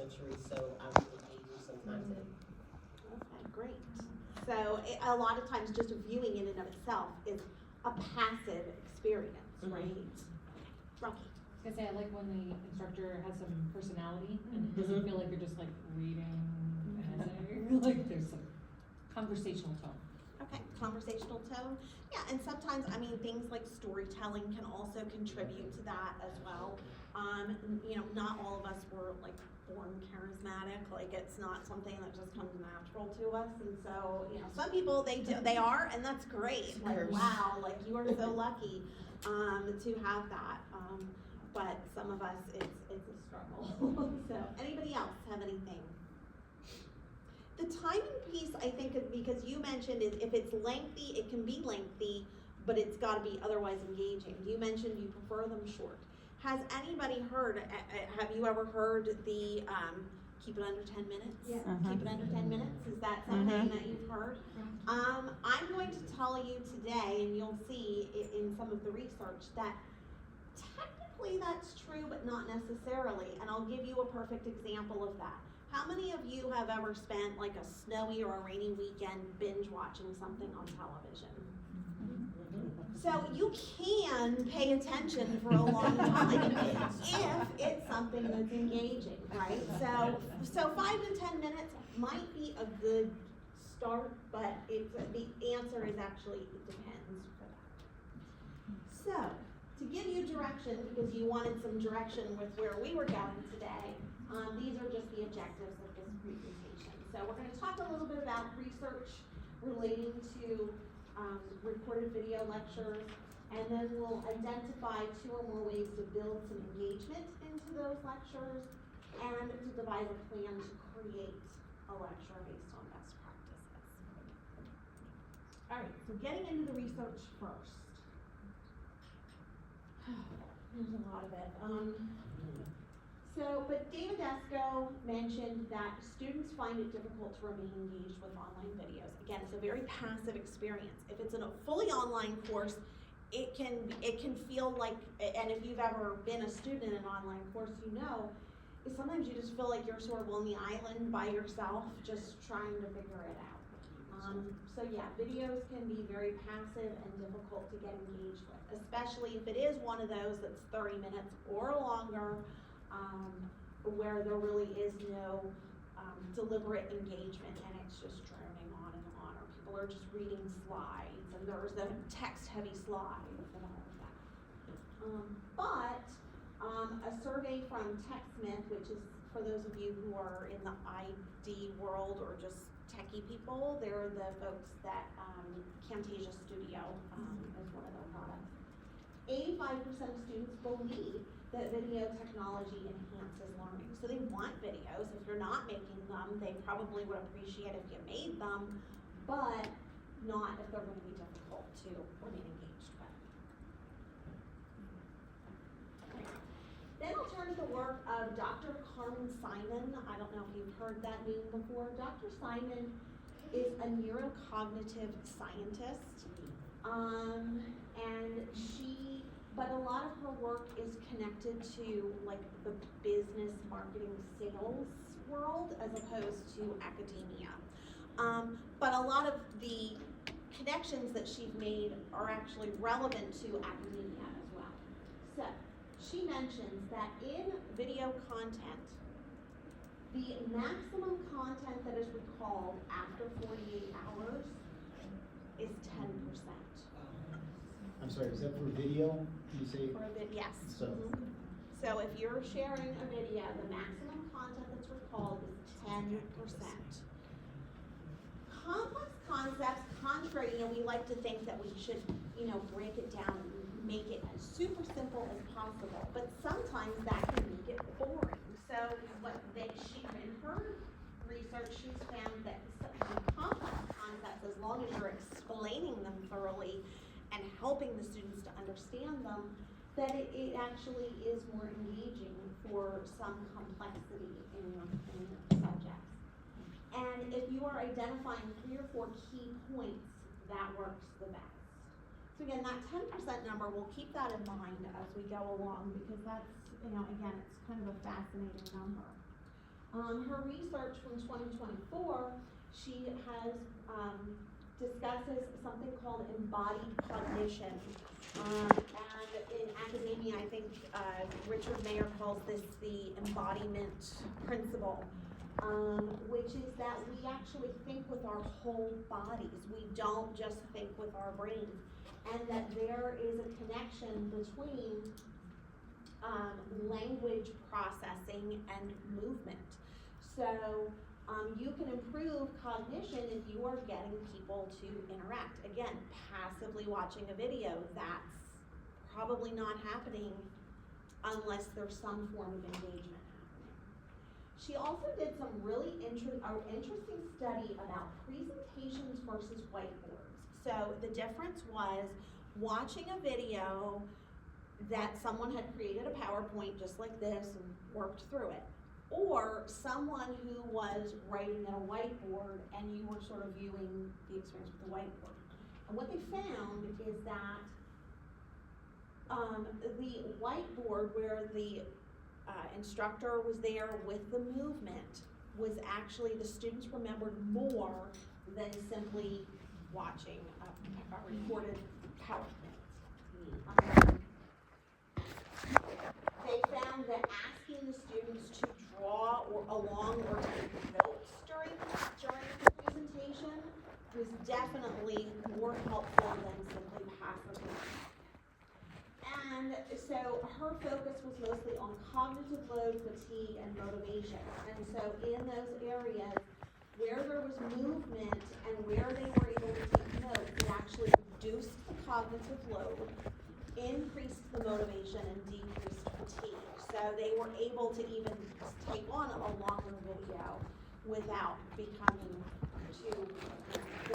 century, so I would engage with some content. Okay, great. So a lot of times just viewing in and of itself is a passive experience, right? Rocky. I was gonna say, I like when the instructor has some personality and it doesn't feel like you're just like reading an essay. Like there's some conversational tone. Okay, conversational tone. Yeah, and sometimes, I mean, things like storytelling can also contribute to that as well. You know, not all of us were like born charismatic. Like it's not something that just comes natural to us. And so, you know, some people they are, and that's great. Like wow, like you are so lucky to have that. But some of us, it's a struggle. So, anybody else have anything? The timing piece, I think, is because you mentioned is if it's lengthy, it can be lengthy, but it's got to be otherwise engaging. You mentioned you prefer them short. Has anybody heard, have you ever heard the keep it under 10 minutes? Yeah. Keep it under 10 minutes? Is that something that you've heard? I'm going to tell you today, and you'll see in some of the research, that technically that's true, but not necessarily. And I'll give you a perfect example of that. How many of you have ever spent like a snowy or a rainy weekend binge watching something on television? So you can pay attention for a long time if it's something that's engaging, right? So 5 to 10 minutes might be a good start, but the answer is actually it depends for that. So to give you direction, because you wanted some direction with where we were going today, these are just the objectives of this presentation. So we're going to talk a little bit about research relating to recorded video lectures, and then we'll identify 2 or more ways to build some engagement into those lectures, and to devise a plan to create a lecture based on best practices. All right, so getting into the research first. There's a lot of it. But David Esco mentioned that students find it difficult to remain engaged with online videos. Again, it's a very passive experience. If it's in a fully online course, it can feel like, and if you've ever been a student in an online course, you know, sometimes you just feel like you're sort of on the island by yourself, just trying to figure it out. So yeah, videos can be very passive and difficult to get engaged with, especially if it is one of those that's 30 minutes or longer, where there really is no deliberate engagement and it's just droning on, or people are just reading slides and there's the text-heavy slides and all of that. But a survey from TechSmith, which is for those of you who are in the ID world or just techie people, they're the folks that Camtasia Studio is one of their products. 85% of students believe that video technology enhances learning. So they want videos. If you're not making them, they probably would appreciate if you made them, but not if they're going to be difficult to remain engaged with. Then I'll turn to the work of Dr. Carmen Simon. I don't know if you've heard that name before. Dr. Simon is a neurocognitive scientist, but a lot of her work is connected to like the business, marketing, sales world as opposed to academia. But a lot of the connections that she's made are actually relevant to academia as well. So she mentions that in video content, the maximum content that is recalled after 48 hours is 10%. I'm sorry, is that for video? Can you say? For a bit, yes. So. So if you're sharing a video, the maximum content that's recalled is 10%. Complex concepts, contrary, we like to think that we should, break it down and make it as super simple as possible, but sometimes that can make it boring. So in her research, she's found that complex concepts, as long as you're explaining them thoroughly and helping the students to understand them, that it actually is more engaging for some complexity in subjects. And if you are identifying 3 or 4 key points, that works the best. So again, that 10% number, we'll keep that in mind as we go along, because that's, again, it's kind of a fascinating number. Her research from 2024, she has, discusses something called embodied cognition. And in academia, I think, Richard Mayer calls this the embodiment principle, which is that we actually think with our whole bodies. We don't just think with our brains. And that there is a connection between language processing and movement. So you can improve cognition if you are getting people to interact. Again, passively watching a video, that's probably not happening unless there's some form of engagement happening. She also did some really interesting study about presentations versus whiteboards. So the difference was watching a video that someone had created a PowerPoint just like this and worked through it, or someone who was writing at a whiteboard and you were sort of viewing the experience with the whiteboard. And what they found is that the whiteboard where the instructor was there with the movement was actually, the students remembered more than simply watching a recorded PowerPoint. They found that asking the students to draw or along or take notes during the presentation was definitely more helpful than simply passively. And so her focus was mostly on cognitive load, fatigue, and motivation. And so in those areas where there was movement and where they were able to take notes, it actually reduced the cognitive load, increased the motivation, and decreased fatigue. So they were able to even take on a longer video without becoming too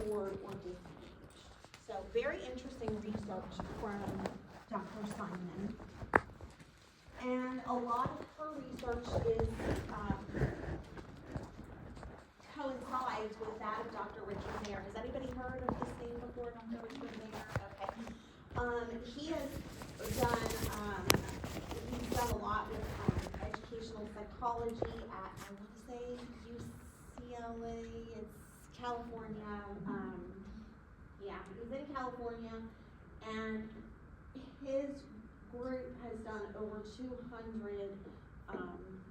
bored or disengaged. So very interesting research from Dr. Simon. And a lot of her research is coincides with that of Dr. Richard Mayer. Has anybody heard of this name before, Dr. Richard Mayer? Okay. He has done, he's done a lot with educational psychology at, I want to say, UCLA, it's California. Yeah, he's in California, and his group has done over 200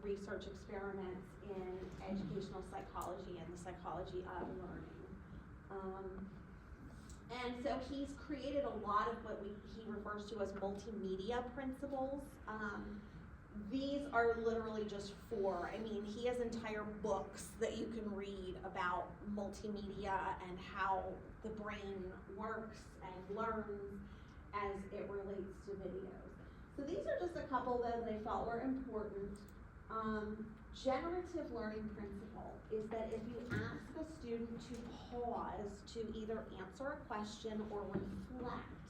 research experiments in educational psychology and the psychology of learning. And so he's created a lot of what he refers to as multimedia principles. These are literally just four. I mean, he has entire books that you can read about multimedia and how the brain works and learns as it relates to videos. So these are just a couple that they felt were important. Generative learning principle is that if you ask a student to pause to either answer a question or reflect,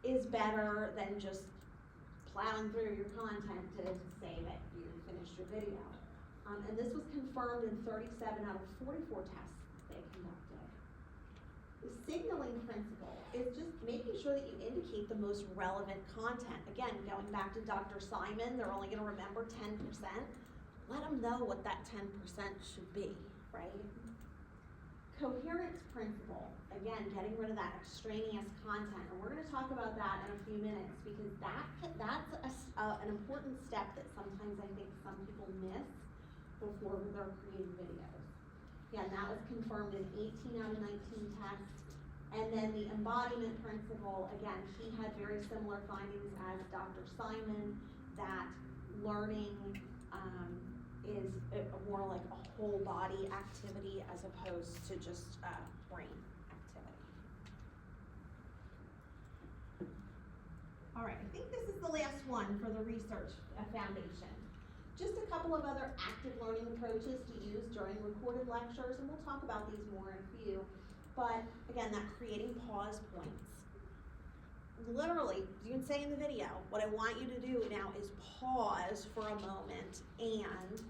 is better than just plowing through your content to say that you finished your video. And this was confirmed in 37 out of 44 tests they conducted. The signaling principle is just making sure that you indicate the most relevant content. Again, going back to Dr. Simon, they're only gonna remember 10%. Let them know what that 10% should be, right? Coherence principle, again, getting rid of that extraneous content. And we're gonna talk about that in a few minutes because that's an important step that sometimes I think some people miss before they're creating videos. Again, that was confirmed in 18 out of 19 tests. And then the embodiment principle, again, he had very similar findings as Dr. Simon, that learning is more like a whole body activity as opposed to just brain activity. All right, I think this is the last one for the research foundation. Just a couple of other active learning approaches to use during recorded lectures, and we'll talk about these more in a few. But again, that creating pause points. Literally, you can say in the video, what I want you to do now is pause for a moment and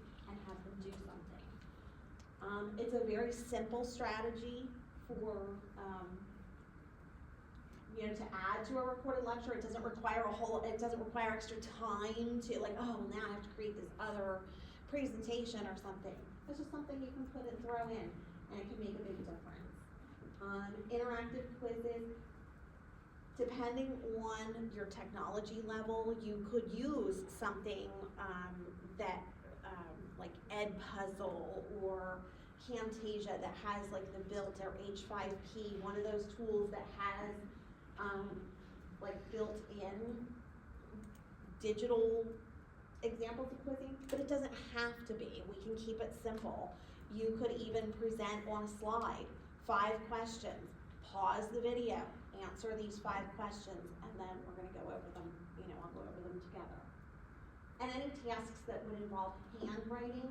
have them do something. It's a very simple strategy for to add to a recorded lecture. It doesn't require extra time to like, oh, now I have to create this other presentation or something. It's just something you can put and throw in, and it can make a big difference. Interactive quizzes, depending on your technology level, you could use something that like Edpuzzle or Camtasia that has like the built or H5P, one of those tools that has like built-in digital examples of quizzing, but it doesn't have to be. We can keep it simple. You could even present on a slide 5 questions, pause the video, answer these 5 questions, and then we're gonna go over them, I'll go over them together. And any tasks that would involve handwriting,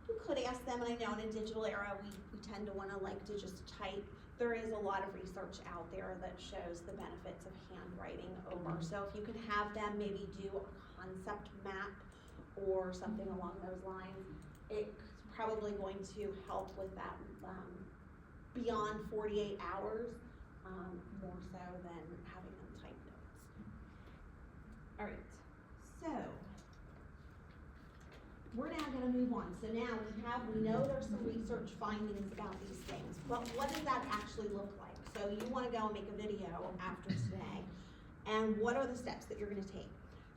you could ask them, and I know in a digital era, we tend to wanna like to just type. There is a lot of research out there that shows the benefits of handwriting over. So if you could have them maybe do a concept map or something along those lines, it's probably going to help with that beyond 48 hours, more so than having them type notes. All right, so we're now going to move on. So now we know there's some research findings about these things, but what does that actually look like? So you want to go and make a video after today, and what are the steps that you're going to take?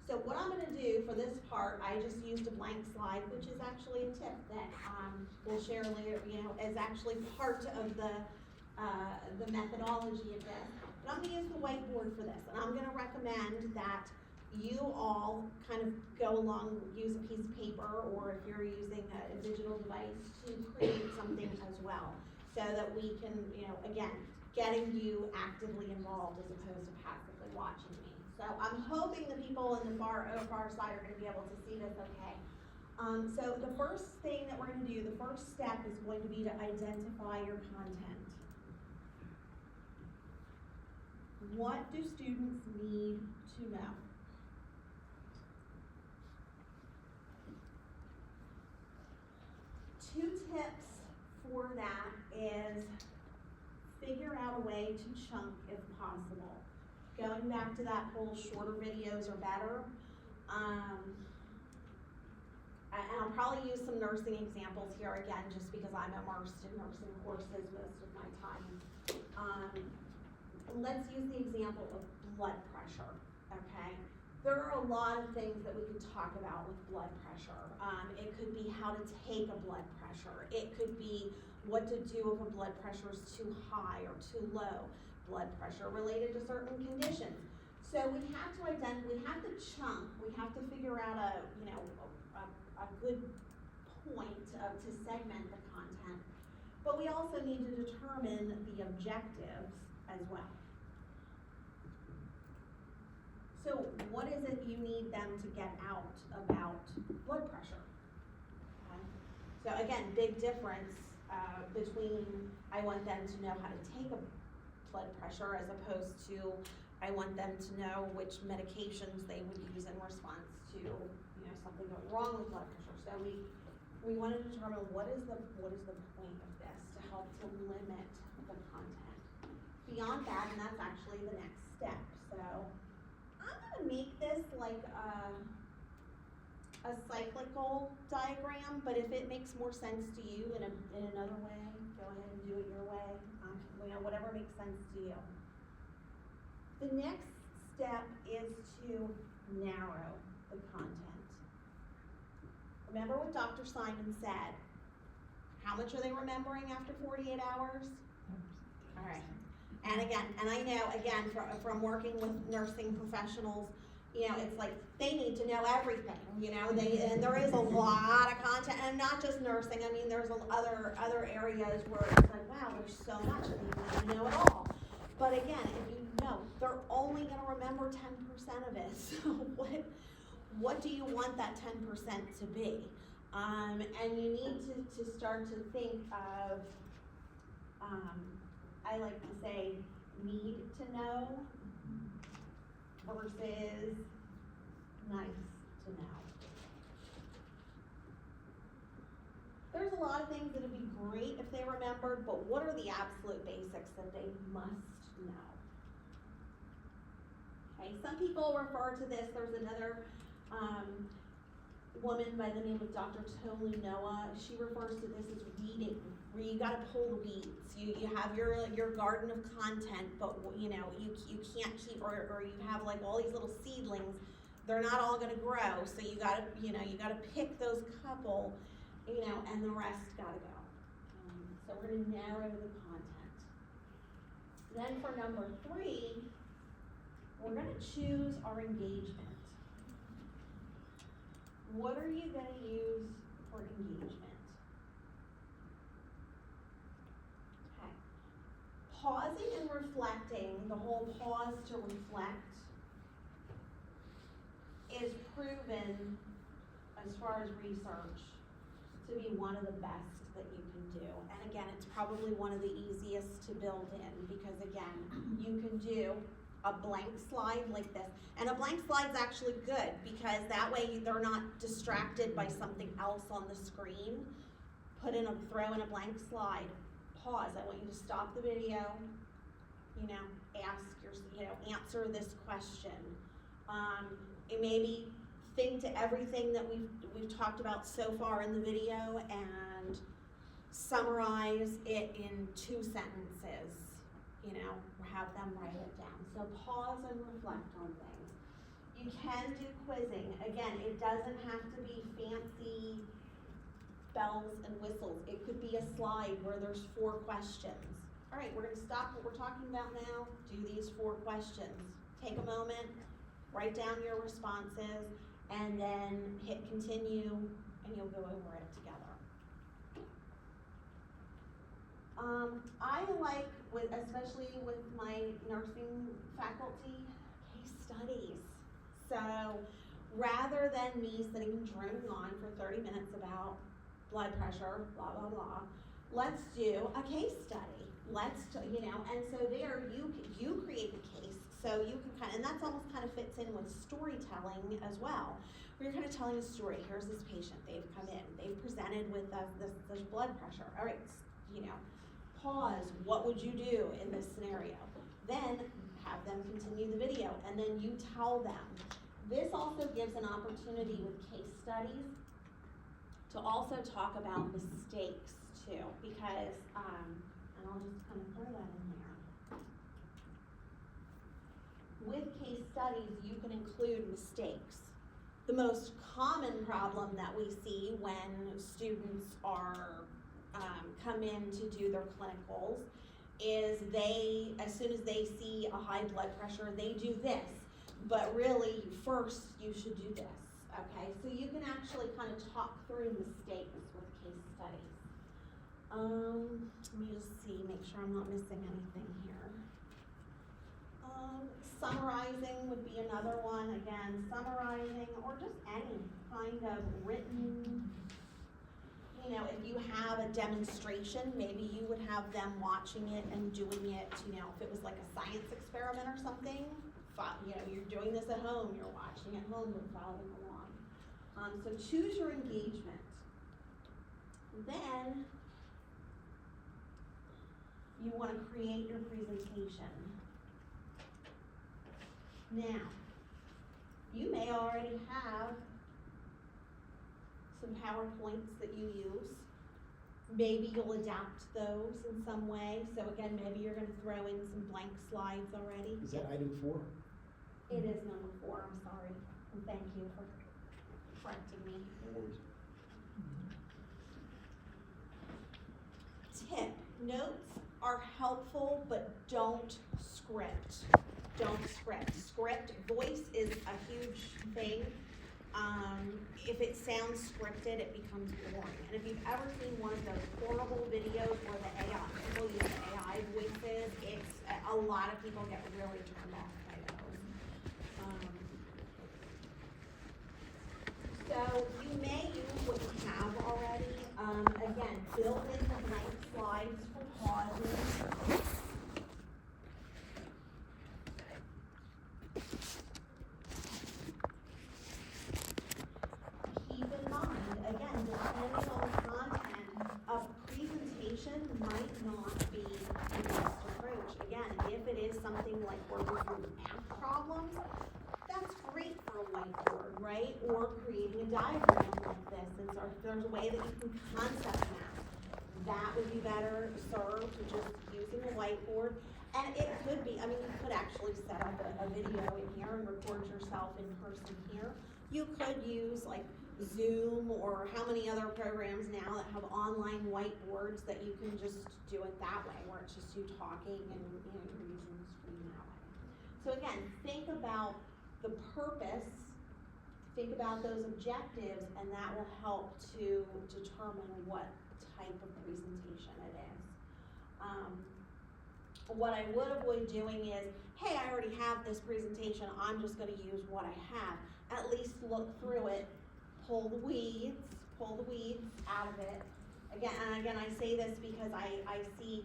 So what I'm going to do for this part, I just used a blank slide, which is actually a tip that we'll share later, is actually part of the methodology of this. But I'm going to use the whiteboard for this, and I'm going to recommend that you all kind of go along, use a piece of paper, or if you're using a digital device, to create something as well, so that we can, again, getting you actively involved as opposed to passively watching me. So I'm hoping the people in the far side are going to be able to see this okay. So the first thing that we're going to do, the first step is going to be to identify your content. What do students need to know? Two tips for that is figure out a way to chunk if possible. Going back to that whole shorter videos are better. And I'll probably use some nursing examples here again, just because I'm immersed in nursing courses most of my time. Let's use the example of blood pressure, okay? There are a lot of things that we could talk about with blood pressure. It could be how to take a blood pressure. It could be what to do if a blood pressure is too high or too low. Blood pressure related to certain conditions. So we have to chunk, we have to figure out a good point to segment the content. But we also need to determine the objectives as well. So what is it you need them to get out about blood pressure? Okay. So again, big difference between I want them to know how to take a blood pressure as opposed to I want them to know which medications they would use in response to something going wrong with blood pressure. So we want to determine what is the point of this to help to limit the content. Beyond that, and that's actually the next step. So I'm gonna make this like a cyclical diagram, but if it makes more sense to you in another way, go ahead and do it your way. Whatever makes sense to you. The next step is to narrow the content. Remember what Dr. Simon said. How much are they remembering after 48 hours? All right. And again, and I know, again, from working with nursing professionals, it's like they need to know everything, and there is a lot of content, and not just nursing. I mean, there's other areas where it's like, wow, there's so much, and they need to know it all. But again, if you know, they're only going to remember 10% of it. So what do you want that 10% to be? And you need to start to think of, I like to say, need to know versus nice to know. There's a lot of things that would be great if they remembered, but what are the absolute basics that they must know? Okay, some people refer to this, there's another woman by the name of Dr. Tolu Noah, she refers to this as weeding, where you gotta pull the weeds. You have your garden of content, but you know, you can't keep, or you have like all these little seedlings, they're not all gonna grow, so you gotta pick those couple, and the rest gotta go. So we're gonna narrow the content. Then for number 3, we're gonna choose our engagement. What are you gonna use for engagement? Okay. Pausing and reflecting, the whole pause to reflect, is proven, as far as research, to be one of the best that you can do. And again, it's probably one of the easiest to build in, because again, you can do a blank slide like this. And a blank slide's actually good, because that way they're not distracted by something else on the screen. Throw in a blank slide, pause. I want you to stop the video, answer this question. And maybe think to everything that we've talked about so far in the video and summarize it in 2 sentences, have them write it down. So pause and reflect on things. You can do quizzing. Again, it doesn't have to be fancy bells and whistles. It could be a slide where there's 4 questions. All right, we're gonna stop what we're talking about now, do these 4 questions. Take a moment, write down your responses, and then hit continue, and you'll go over it together. I like, especially with my nursing faculty, case studies. So rather than me sitting and droning on for 30 minutes about blood pressure, blah, blah, blah, let's do a case study. And so there you create the case, so you can and that's almost kind of fits in with storytelling as well. Where you're kind of telling a story. Here's this patient, they've come in, they've presented with this blood pressure. All right, pause, what would you do in this scenario? Then have them continue the video, and then you tell them. This also gives an opportunity with case studies to also talk about mistakes too, because, and I'll just kind of throw that in there. With case studies, you can include mistakes. The most common problem that we see when students are come in to do their clinicals is as soon as they see a high blood pressure, they do this. But really, first, you should do this, okay? So you can actually kind of talk through mistakes with case studies. Let me just see, make sure I'm not missing anything here. Summarizing would be another one. Again, summarizing, or just any kind of written, if you have a demonstration, maybe you would have them watching it and doing it, if it was like a science experiment or something, you're doing this at home, you're watching at home, you're following along. So choose your engagement. Then you want to create your presentation. Now, you may already have some PowerPoints that you use. Maybe you'll adapt those in some way. So again, maybe you're going to throw in some blank slides already. Is that item 4? It is number 4, I'm sorry. And thank you for correcting me. No worries. Tip, notes are helpful, but don't script. Don't script. Voice is a huge thing. If it sounds scripted, it becomes boring. And if you've ever seen one of those horrible videos where people use AI voices, a lot of people get really turned off by those. So you may use what you have already. Again, build in the blank slides for pauses. Keep in mind, again, depending on the content, a presentation might not be the best approach. Again, if it is something like working through math problems, that's great for a whiteboard, right? Or creating a diagram like this, or if there's a way that you can concept map, that would be better served to just using a whiteboard. And it could be, I mean, you could actually set up a video in here and record yourself in person here. You could use like Zoom or how many other programs now that have online whiteboards that you can just do it that way, where it's just you talking and you're using the screen that way. So again, think about the purpose, think about those objectives, and that will help to determine what type of presentation it is. What I would avoid doing is, hey, I already have this presentation, I'm just gonna use what I have. At least look through it, pull the weeds out of it. Again, I say this because I see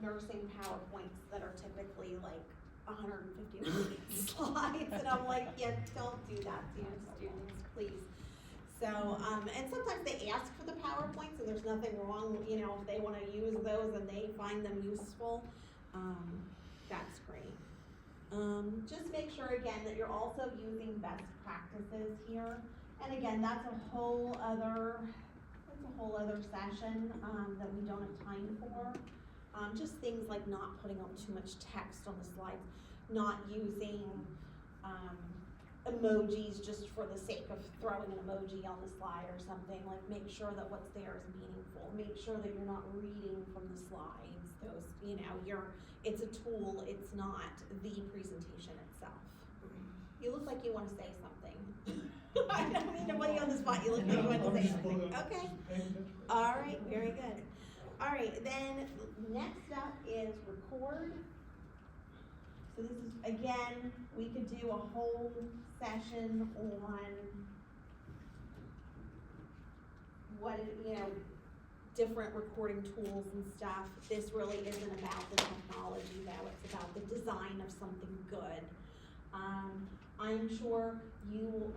nursing PowerPoints that are typically like 150 slides, and I'm like, yeah, don't do that to your students, please. So, and sometimes they ask for the PowerPoints, and there's nothing wrong, you know, if they wanna use those and they find them useful, that's great. Just make sure again that you're also using best practices here. And again, that's a whole other session, that we don't have time for. Just things like not putting up too much text on the slides, not using, emojis just for the sake of throwing an emoji on the slide or something. Like, make sure that what's there is meaningful. Make sure that you're not reading from the slides. Those, you know, it's a tool, it's not the presentation itself. You look like you want to say something. I don't mean to put you on the spot, you look like you want to say something. Okay. All right, very good. All right, then next up is record. So this is, again, we could do a whole session on what, you know, different recording tools and stuff. This really isn't about the technology though, it's about the design of something good. I'm sure you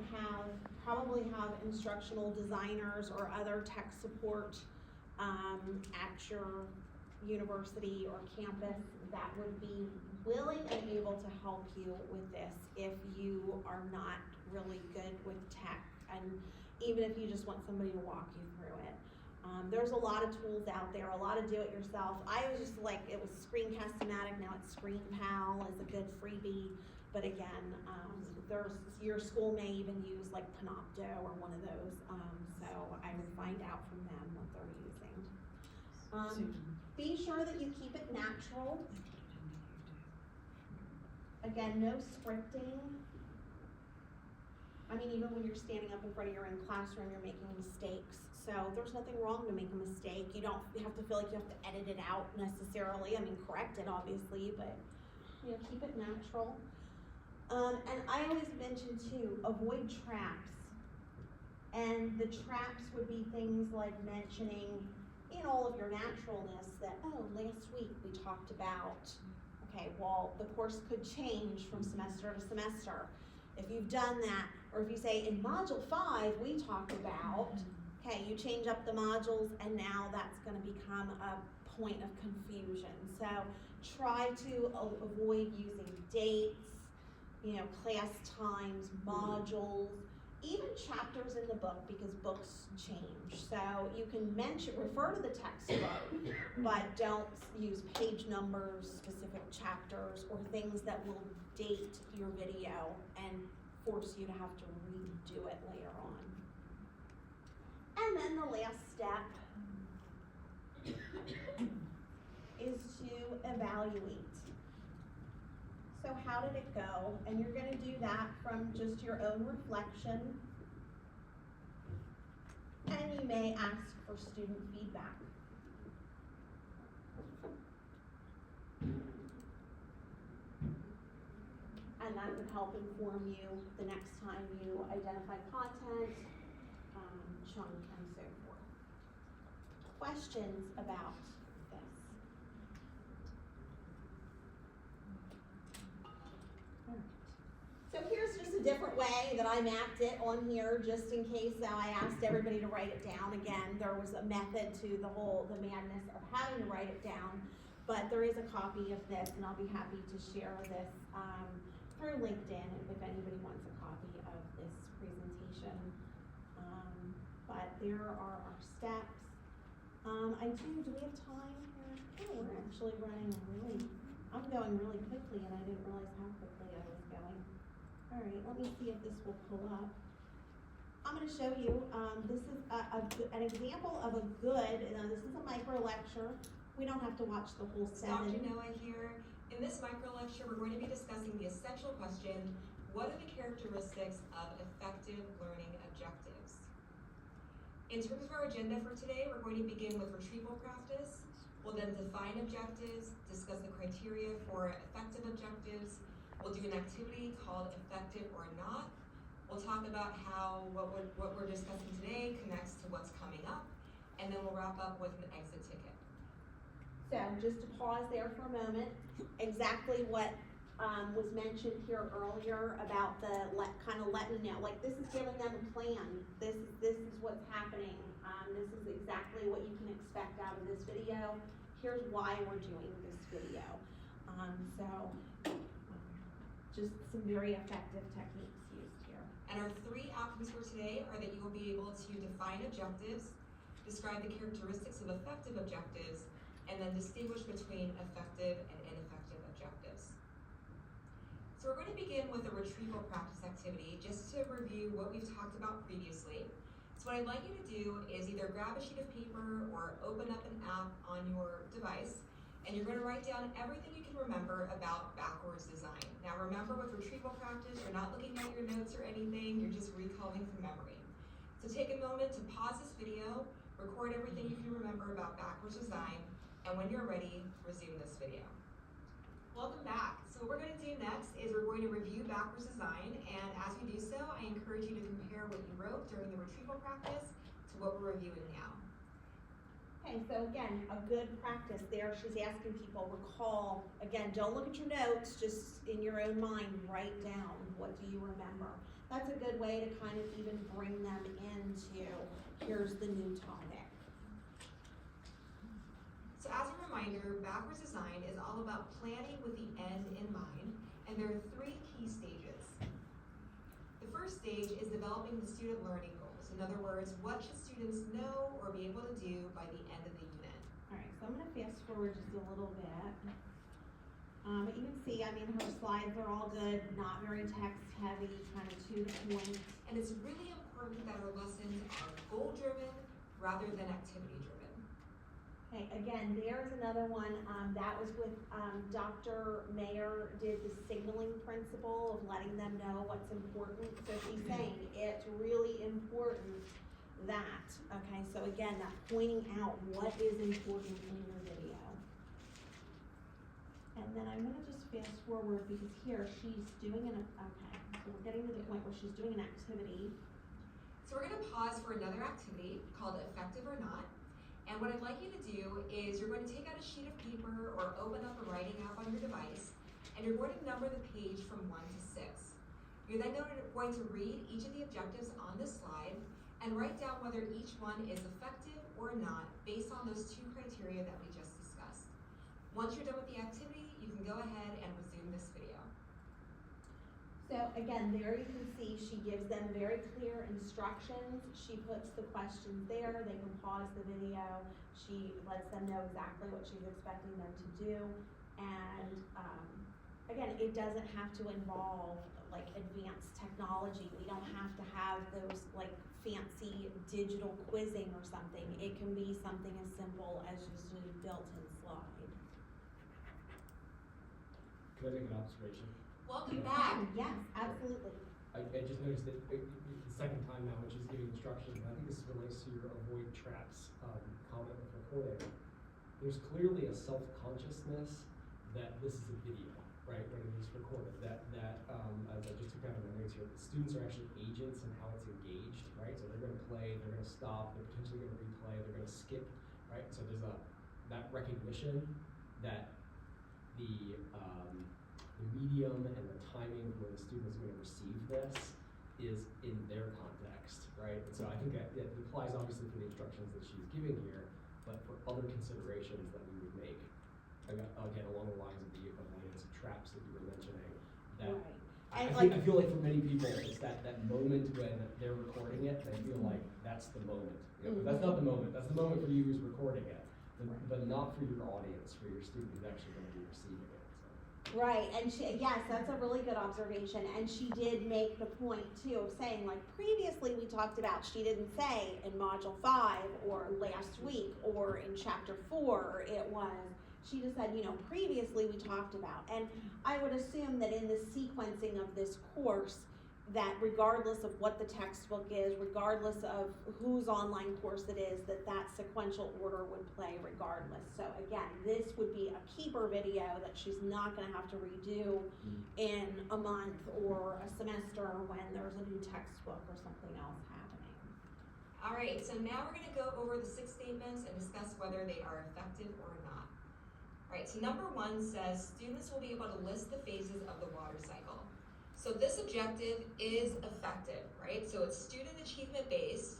probably have instructional designers or other tech support at your university or campus that would be willing and able to help you with this if you are not really good with tech, and even if you just want somebody to walk you through it. There's a lot of tools out there, a lot of do-it-yourself. I was just like, it was Screencast-O-Matic, now it's ScreenPal is a good freebie, but again, your school may even use like Panopto or one of those, so I would find out from them what they're using. Be sure that you keep it natural. Again, no scripting. I mean, even when you're standing up in front of your own classroom, you're making mistakes. So there's nothing wrong to make a mistake. You don't have to feel like you have to edit it out necessarily. I mean, correct it obviously, but you know, keep it natural. And I always mention too, avoid traps. And the traps would be things like mentioning in all of your naturalness that, oh, last week we talked about, okay, well, the course could change from semester to semester. If you've done that, or if you say in module 5 we talked about, okay, you change up the modules and now that's gonna become a point of confusion. So try to avoid using dates, you know, class times, modules, even chapters in the book, because books change. So you can refer to the textbook, but don't use page numbers, specific chapters, or things that will date your video and force you to have to redo it later on. And then the last step is to evaluate. So how did it go? And you're gonna do that from just your own reflection. And you may ask for student feedback. And that would help inform you the next time you identify content, chunk, and so forth. Questions about this? So here's just a different way that I mapped it on here, just in case. Now I asked everybody to write it down. Again, there was a method to the madness of having to write it down, but there is a copy of this, and I'll be happy to share this through LinkedIn if anybody wants a copy of this information. But there are our steps. Do we have time here? Oh, we're actually I'm going really quickly and I didn't realize how quickly I was going. All right, let me see if this will pull up. I'm gonna show you, this is an example of a good, this is a micro lecture. We don't have to watch the whole Dr. 7. Noah here. In this micro lecture, we're going to be discussing the essential question, what are the characteristics of effective learning objectives? In terms of our agenda for today, we're going to begin with retrieval practice. We'll then define objectives, discuss the criteria for effective objectives. We'll do an activity called effective or not. We'll talk about how what we're discussing today connects to what's coming up, and then we'll wrap up with an exit ticket. So just to pause there for a moment, exactly what was mentioned here earlier about the kind of let me know, like this is giving them a plan. This is what's happening. This is exactly what you can expect out of this video. Here's why we're doing this video. Just some very effective techniques used here. And our 3 outcomes for today are that you will be able to define objectives, describe the characteristics of effective objectives, and then distinguish between effective and ineffective objectives. So we're going to begin with a retrieval practice activity just to review what we've talked about previously. So what I'd like you to do is either grab a sheet of paper or open up an app on your device, and you're going to write down everything you can remember about backwards design. Now remember, with retrieval practice, you're not looking at your notes or anything, you're just recalling from memory. So take a moment to pause this video, record everything you can remember about backwards design, and when you're ready, resume this video. Welcome back. So what we're going to do next is we're going to review backwards design, and as we do so, I encourage you to compare what you wrote during the retrieval practice to what we're reviewing now. Okay, so again, a good practice there. She's asking people, recall, again, don't look at your notes, just in your own mind, write down, what do you remember? That's a good way to kind of even bring them into, here's the new topic. So as a reminder, backwards design is all about planning with the end in mind, and there are 3 key stages. The first stage is developing the student learning goals. In other words, what should students know or be able to do by the end of the unit? All right, so I'm gonna fast forward just a little bit. You can see, her slides are all good, not very text heavy, kind of to the point. And it's really important that our lessons are goal-driven rather than activity-driven. Okay, again, there's another one, that was with, Dr. Mayer did the signaling principle of letting them know what's important. So she's saying it's really important that, okay, so again, that pointing out what is important in your video. And then I'm gonna just fast forward because here she's doing okay, so we're getting to the point where she's doing an activity. So we're going to pause for another activity called effective or not. And what I'd like you to do is you're going to take out a sheet of paper or open up a writing app on your device, and you're going to number the page from 1 to 6. You're then going to read each of the objectives on this slide and write down whether each one is effective or not based on those 2 criteria that we just discussed. Once you're done with the activity, you can go ahead and resume this video. So again, there you can see she gives them very clear instructions. She puts the questions there. They can pause the video. She lets them know exactly what she's expecting them to do. And again, it doesn't have to involve like advanced technology. We don't have to have those like fancy digital quizzing or something. It can be something as simple as just a built-in slide. Can I make an observation? Welcome back. Yes, absolutely. I just noticed that the second time now when she's giving instructions, and I think this relates to your avoid traps comment with recording. There's clearly a self-consciousness that this is a video, right, when it is recorded. That as I just took out of my notes here, the students are actually agents in how it's engaged, right? So they're going to play, they're going to stop, they're potentially going to replay, they're going to skip, right? So there's that recognition that the medium and the timing where the student is going to receive this is in their context, right? And so I think that it applies obviously for the instructions that she's giving here, but for other considerations that we would make, again, along the lines of the avoidance of traps that you were mentioning, that Right. And I feel like for many people, it's that moment when they're recording it, they feel like that's the moment. You know, but that's not the moment, that's the moment for you who's recording it, but not for your audience, for your student who's actually gonna be receiving it, so. Right, and yes, that's a really good observation, and she did make the point too of saying, like, previously we talked about, she didn't say in module 5 or last week or in chapter 4 it was, she just said, you know, previously we talked about, and I would assume that in the sequencing of this course, that regardless of what the textbook is, regardless of whose online course it is, that sequential order would play regardless. So again, this would be a keeper video that she's not gonna have to redo in a month or a semester when there's a new textbook or something else happening. All right, so now we're gonna go over the 6 statements and discuss whether they are effective or not. All right, so number 1 says students will be able to list the phases of the water cycle. So this objective is effective, right? So it's student achievement based,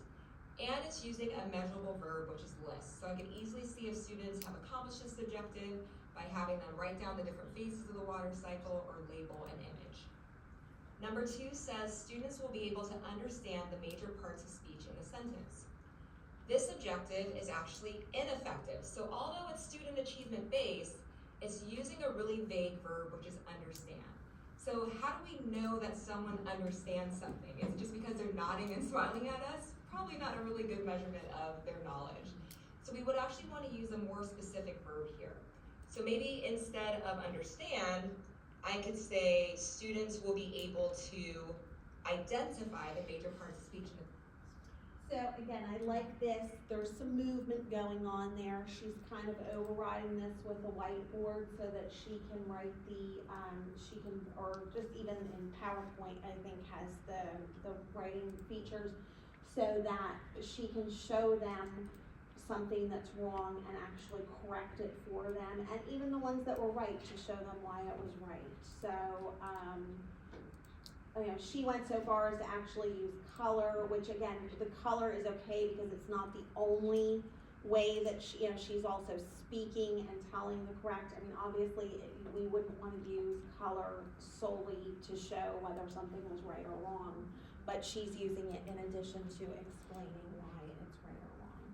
and it's using a measurable verb, which is list. So I can easily see if students have accomplished this objective by having them write down the different phases of the water cycle or label an image. Number 2 says students will be able to understand the major parts of speech in a sentence. This objective is actually ineffective. So although it's student achievement based, it's using a really vague verb, which is understand. So how do we know that someone understands something? Is it just because they're nodding and smiling at us? Probably not a really good measurement of their knowledge. So we would actually want to use a more specific verb here. So maybe instead of understand, I could say students will be able to identify the major parts of speech. So again, I like this, there's some movement going on there. She's kind of overriding this with a whiteboard so that she can write or just even in PowerPoint, I think has the writing features so that she can show them something that's wrong and actually correct it for them. And even the ones that were right, to show them why it was right. So, you know, she went so far as to actually use color, which again, the color is okay because it's not the only way that she, you know, she's also speaking and telling the correct. I mean, obviously, we wouldn't want to use color solely to show whether something was right or wrong, but she's using it in addition to explaining why it's right or wrong.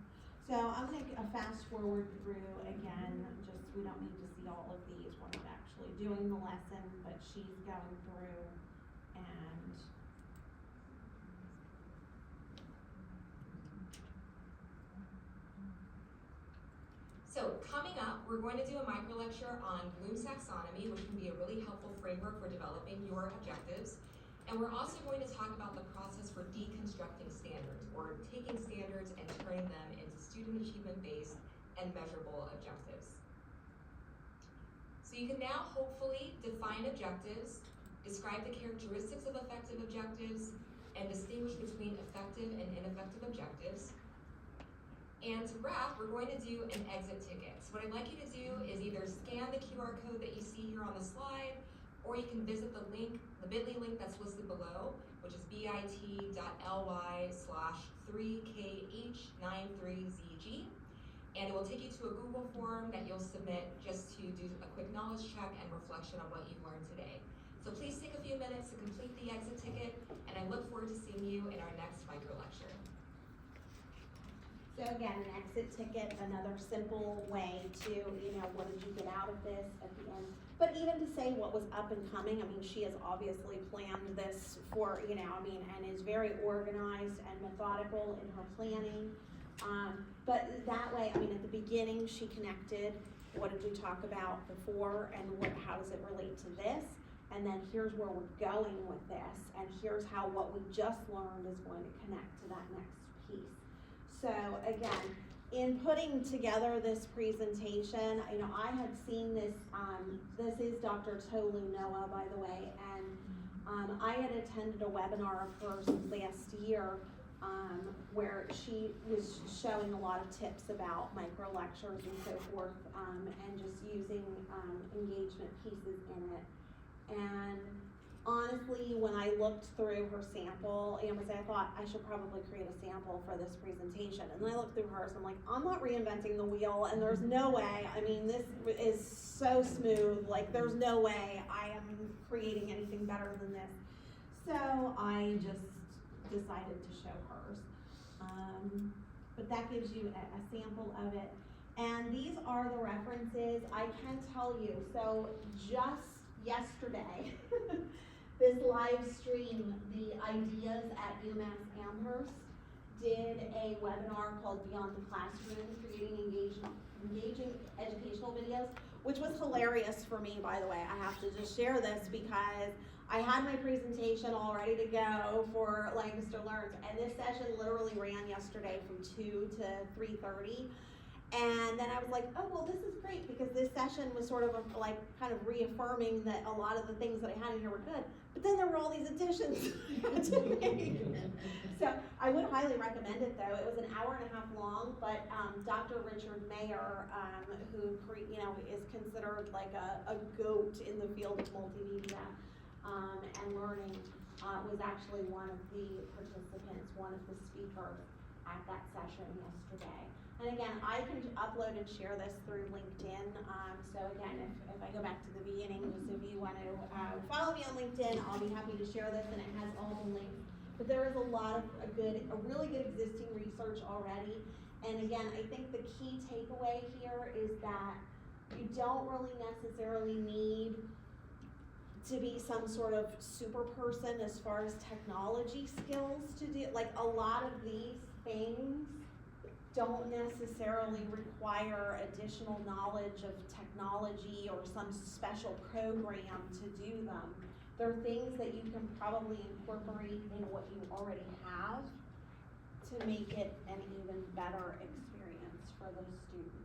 So I'm going to fast forward through again, just we don't need to see all of these. We're not actually doing the lesson, but she's going through and So coming up, we're going to do a micro lecture on Bloom's taxonomy, which can be a really helpful framework for developing your objectives. And we're also going to talk about the process for deconstructing standards, or taking standards and turning them into student achievement-based and measurable objectives. So you can now hopefully define objectives, describe the characteristics of effective objectives, and distinguish between effective and ineffective objectives. And to wrap, we're going to do an exit ticket. So what I'd like you to do is either scan the QR code that you see here on the slide, or you can visit the link, the bit.ly link that's listed below, which is bit.ly/3kh93zg. And it will take you to a Google form that you'll submit just to do a quick knowledge check and reflection on what you've learned today. So please take a few minutes to complete the exit ticket, and I look forward to seeing you in our next micro lecture. so again, an exit ticket, another simple way to, you know, what did you get out of this at the end? But even to say what was up and coming, I mean, she has obviously planned this for, you know, I mean, and is very organized and methodical in her planning. But that way, I mean, at the beginning, she connected, what did we talk about before, and how does it relate to this? And then here's where we're going with this, and here's how what we just learned is going to connect to that next piece. So again, in putting together this presentation, you know, I had seen this, this is Dr. Tolu Noah, by the way, and I had attended a webinar of hers last year where she was showing a lot of tips about micro lectures and so forth, and just using engagement pieces in it. And honestly, when I looked through her sample, I thought I should probably create a sample for this presentation. And then I looked through hers, and I'm like, I'm not reinventing the wheel, and there's no way. I mean, this is so smooth, like there's no way I am creating anything better than this. So I just decided to show hers. But that gives you a sample of it. And these are the references. I can tell you, so just yesterday, this live stream, the Ideas at UMass Amherst did a webinar called Beyond the Classroom, Creating Engaging Educational Videos, which was hilarious for me, by the way. I have to just share this because I had my presentation all ready to go for Lancaster Learns, and this session literally ran yesterday from 2 to 3:30. And then I was like, oh, well, this is great because this session was sort of like kind of reaffirming that a lot of the things that I had in here were good. But then there were all these additions I had to make. So I would highly recommend it though. It was an hour and a half long, but Dr. Richard Mayer, who is considered like a goat in the field of multimedia and learning, was actually one of the participants, one of the speakers at that session yesterday. And again, I can upload and share this through LinkedIn. So again, if I go back to the beginning, just if you want to follow me on LinkedIn, I'll be happy to share this, and it has all the links. But there is a lot of really good existing research already. And again, I think the key takeaway here is that you don't really necessarily need to be some sort of super person as far as technology skills to do. Like a lot of these things don't necessarily require additional knowledge of technology or some special program to do them. They're things that you can probably incorporate in what you already have to make it an even better experience for the students.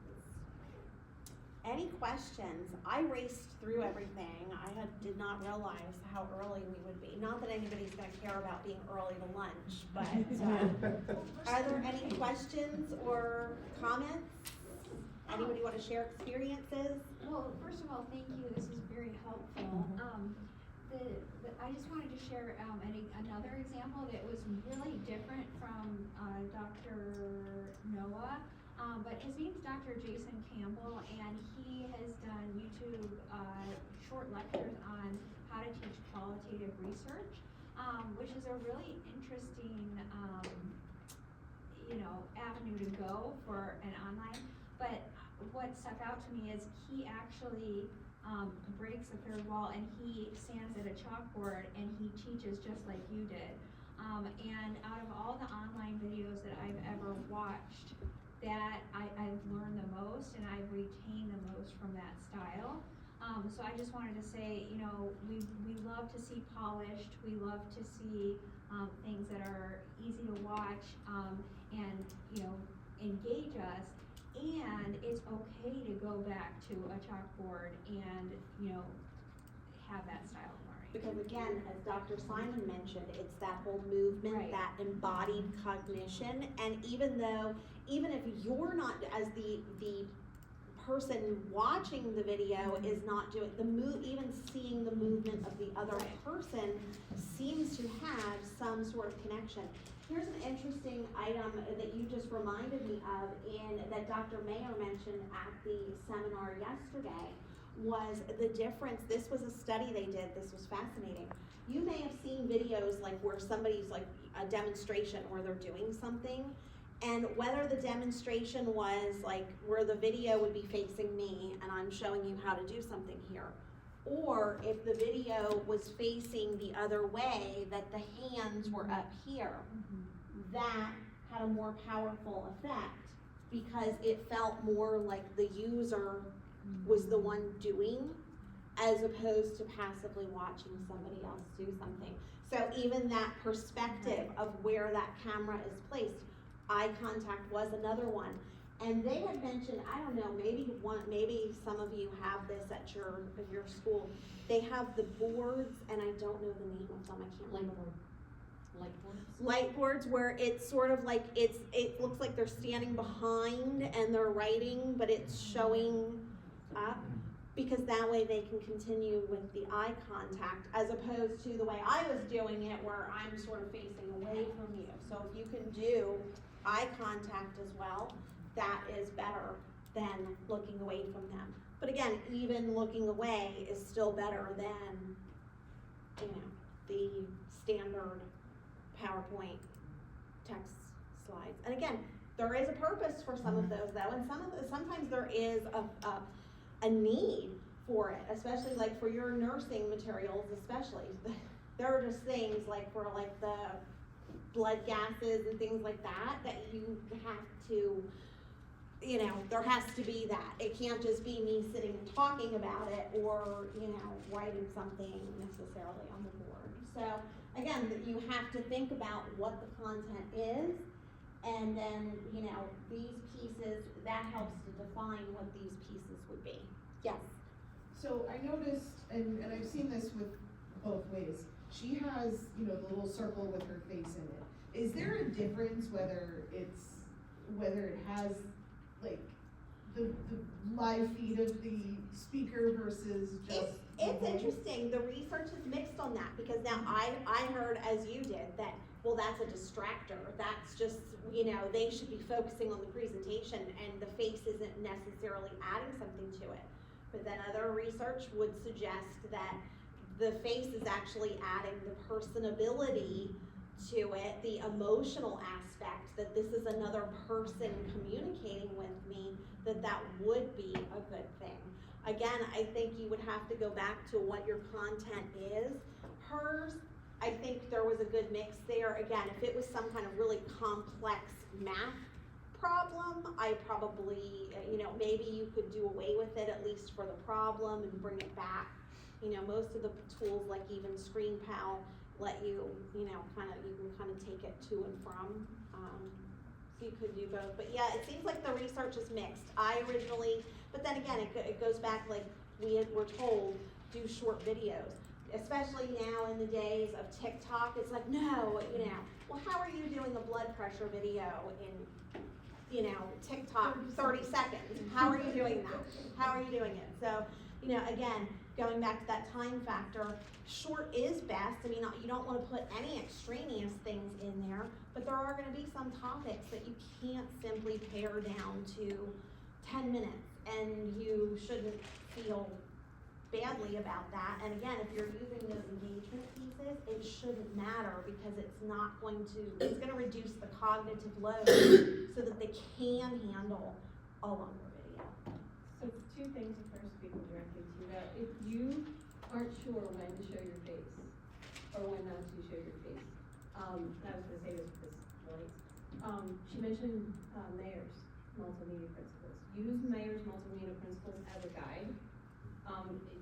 Any questions? I raced through everything. Did not realize how early we would be. Not that anybody's going to care about being early to lunch, but are there any questions or comments? Anybody want to share experiences? Well, first of all, thank you. This is very helpful. I just wanted to share another example that was really different from Dr. Noah. But his name's Dr. Jason Campbell, and he has done YouTube short lectures on how to teach qualitative research, which is a really interesting, avenue to go for an online. But what stuck out to me is he actually breaks the third wall, and he stands at a chalkboard and he teaches just like you did. And out of all the online videos that I've ever watched, that I've learned the most and I've retained the most from that style. So I just wanted to say, we love to see polished, we love to see things that are easy to watch and engage us. And it's okay to go back to a chalkboard and have that style of learning. Because again, as Dr. Simon mentioned, it's that whole movement, Right. that embodied cognition. And even if you're not, as the person watching the video is not doing even seeing the movement of the other person seems to have some sort of connection. Here's an interesting item that you just reminded me of, that Dr. Mayer mentioned at the seminar yesterday, was the difference. This was a study they did. This was fascinating. You may have seen videos like where somebody's like a demonstration where they're doing something, and whether the demonstration was like where the video would be facing me and I'm showing you how to do something here, or if the video was facing the other way, that the hands were up here, that had a more powerful effect because it felt more like the user was the one doing, as opposed to passively watching somebody else do something. So even that perspective of where that camera is placed, eye contact was another one. And they had mentioned, I don't know, maybe some of you have this at your school. They have the boards, and I don't know the name of them. I can't remember. Light boards, where it's sort of like it looks like they're standing behind and they're writing, but it's showing up. because that way they can continue with the eye contact, as opposed to the way I was doing it where I'm sort of facing away from you. So if you can do eye contact as well, that is better than looking away from them. But again, even looking away is still better than, you know, the standard PowerPoint text slides. And again, there is a purpose for some of those though, and sometimes there is a need for it, especially like for your nursing materials, especially. There are just things like for like the blood gases and things like that you have to, you know, there has to be that. It can't just be me sitting and talking about it or, you know, writing something necessarily on the board. So again, you have to think about what the content is, and then, you know, these pieces, that helps to define what these pieces would be. Yes? So I noticed, and I've seen this with both ways, she has, you know, the little circle with her face in it. Is there a difference whether it has like the live feed of the speaker versus just It's the voice? interesting, the research is mixed on that, because now I heard, as you did, that, well, that's a distractor, that's just, you know, they should be focusing on the presentation and the face isn't necessarily adding something to it. But then other research would suggest that the face is actually adding the personability to it, the emotional aspect, that this is another person communicating with me, that would be a good thing. Again, I think you would have to go back to what your content is. Hers, I think there was a good mix there. Again, if it was some kind of really complex math problem, I probably, you know, maybe you could do away with it at least for the problem and bring it back. You know, most of the tools, like even ScreenPal, let you, you know, you can kind of take it to and from. So you could do both. But yeah, it seems like the research is mixed. I originally, but then again, it goes back, like we're told, do short videos. Especially now in the days of TikTok, it's like, no, you know, well, how are you doing a blood pressure video in, you know, TikTok 30 seconds? How are you doing that? How are you doing it? So, you know, again, going back to that time factor, short is best. I mean, you don't want to put any extraneous things in there, but there are going to be some topics that you can't simply pare down to 10 minutes, and you shouldn't feel badly about that. And again, if you're using those engagement pieces, it shouldn't matter, because it's going to reduce the cognitive load so that they can handle a longer video. So two things if we're speaking directly to that. If you aren't sure when to show your face or when not to show your face, I was gonna say this light. She mentioned Mayer's multimedia principles. Use Mayer's multimedia principles as a guide.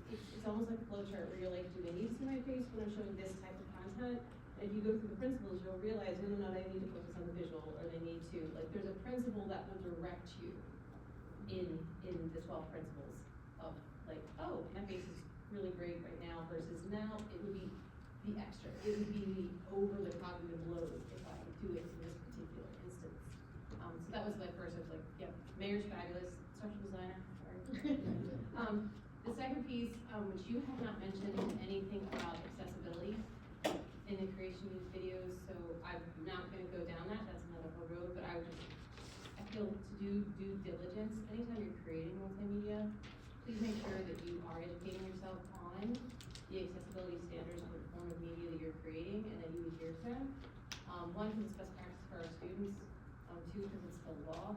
It's almost like a flowchart where you're like, do they need to see my face when I'm showing this type of content? And if you go through the principles, you'll realize, no, they need to focus on the visual, or they need to, like, there's a principle that will direct you in the 12 principles of, like, oh, my face is really great right now, versus now it would be the extra. It would be the over the cognitive load if I do it in this particular instance. So that was my first, I was like, yep, Mayer's fabulous, instructional designer, sorry. The second piece, which you have not mentioned anything about accessibility in the creation of these videos, so I'm not gonna go down that, that's another whole road, but I feel to do due diligence, anytime you're creating multimedia, please make sure that you are educating yourself on the accessibility standards for the form of media that you're creating, and that you adhere to them. One, because it's best practice for our students, two, because it's the law,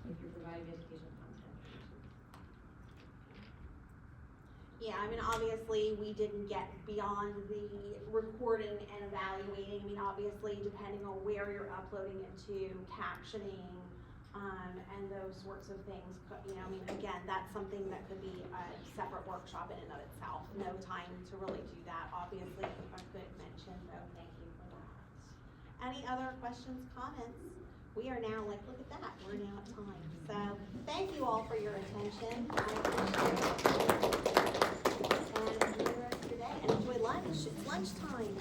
if you're providing educational content. Yeah, I mean, obviously, we didn't get beyond the recording and evaluating. I mean, obviously, depending on where you're uploading it to, captioning, and those sorts of things, you know, I mean, again, that's something that could be a separate workshop in and of itself. No time to really do that, obviously, a good mention, so thank you for that. Any other questions, comments? We are now, like, look at that, we're now at time. So, thank you all for your attention. I appreciate it. And enjoy the rest of your day, and enjoy lunch. It's lunchtime.